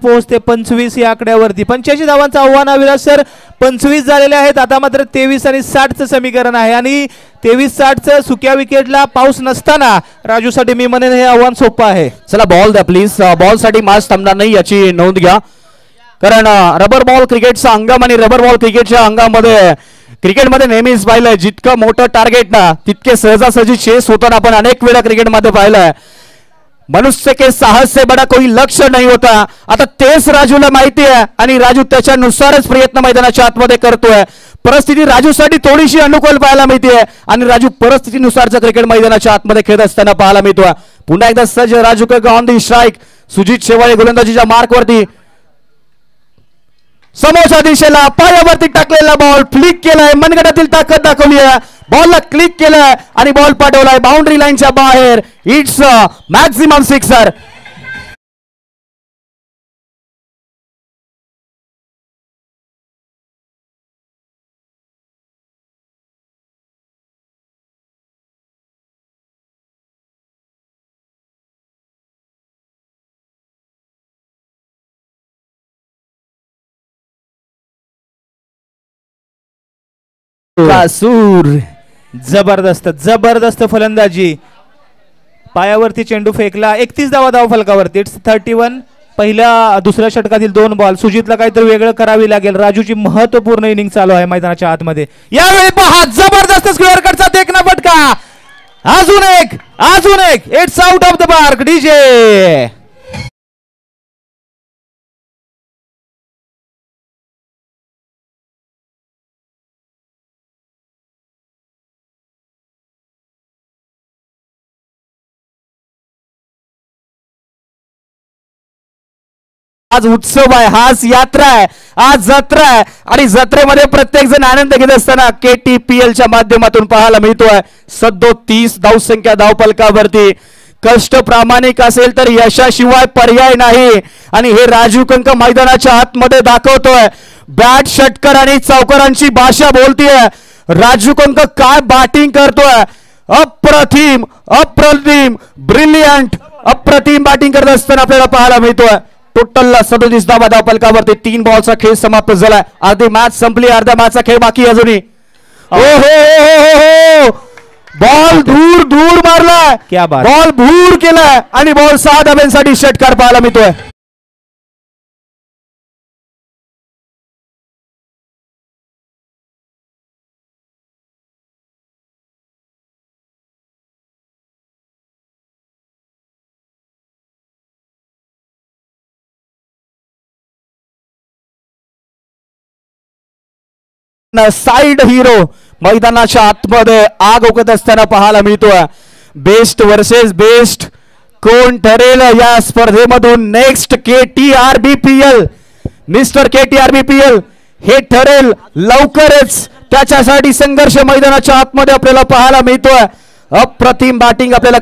पोहोचते 25 या आकड्यावरती. 85 धावांचं आव्हान अविनाश सर 25 झालेले आहेत. आता मात्र 23 आणि 60चं समीकरण आहे आणि 23-60चं सुक्या विकेटला पाऊस नसताना राजूसाठी मी म्हणेन हे आव्हान सोपं आहे. चला बॉल द्या प्लीज. बॉल साठी मॅच थांबणार नाही याची नोंद घ्या, कारण रबर बॉल क्रिकेटचा अंगम आणि रबर बॉल क्रिकेटच्या अंगामध्ये क्रिकेटमध्ये नेहमीच पाहिलंय जितकं मोठं टार्गेट ना तितके सहजासहजी चेस होताना आपण अनेक वेळा क्रिकेटमध्ये पाहिलंय. मनुष्य के साहस से बड़ा कोई लक्ष्य नहीं होता. आता तेच राजूला माहिती आहे आणि राजू त्याच्यानुसारच प्रयत्न मैदानाच्या आतमध्ये करतोय. परिस्थिती राजूसाठी थोडीशी अनुकूल पाहायला मिळते आणि राजू परिस्थितीनुसारचं क्रिकेट मैदानाच्या आतमध्ये खेळत असताना पाहायला मिळतोय. पुन्हा एकदा सज्ज राजू ऑन दी स्ट्राईक. सुजित शेवाळे गोलंदाजीच्या मार्कवरती समोरच्या दिशेला पायावरती टाकलेला बॉल फ्लिक केलाय. मनगटातील ताकद दाखवली आहे. बॉलला क्लिक केलाय आणि बॉल पाठवलाय बाउंड्री लाईनच्या बाहेर. It's maximum sixer. सूर जबरदस्त जबरदस्त फलंदाजी. पायावरती चेंडू फेकला. 31 धावा धाव फलकावरती. इट्स 31. पहिल्या दुसऱ्या षटकातील 2 बॉल. सुजितला काहीतरी वेगळं करावी लागेल. राजूची महत्वपूर्ण इनिंग चालू आहे मैदानाच्या आतमध्ये. यावेळी पहा जबरदस्त स्क्वेअर कटचा देखना फटका. अजून एक it's out of the park. DJ आज उत्सव आहे, आज यात्रा आहे, आज जत्रा आहे आणि जत्रेमध्ये प्रत्येक जण आनंद घेत असताना KTPLच्या माध्यमातून पाहायला मिळतोय. 37 धावसंख्या धावफलकावरती. कष्ट प्रामाणिक असेल तर यशाशिवाय पर्याय नाही आणि हे राजू कंक मैदानाच्या आतमध्ये दाखवतोय. बॅट षटकर आणि चौकरांची भाषा बोलतीये. राजू कंक काय बॅटिंग करतोय. अप्रतिम अप्रतिम ब्रिलियंट अप्रतिम बॅटिंग करत असताना आपल्याला पाहायला मिळतोय. टोटल 37 धावा धावफलकावरती. 3 बॉलचा खेळ समाप्त झालाय. अर्धी मॅच संपली. अर्ध्या मॅचचा खेळ बाकी अजूनही. बॉल दूर मारलाय. क्या बात. बॉल भूर केलाय आणि बॉल 6 धाब्यांसाठी षटकार पाहायला मिळतोय. साइड हिरो मैदानाच्या आतमध्ये आग ओकत असताना पाहायला मिळतोय. बेस्ट वर्सेस बेस्ट कोण ठरेल या स्पर्धेमधून. नेक्स्ट KTRBPL मिस्टर KTRBPL हे ठरेल लवकरच. त्याच्यासाठी संघर्ष मैदानाच्या आतमध्ये आपल्याला पाहायला मिळतोय. अप्रतिम बॅटिंग आपल्याला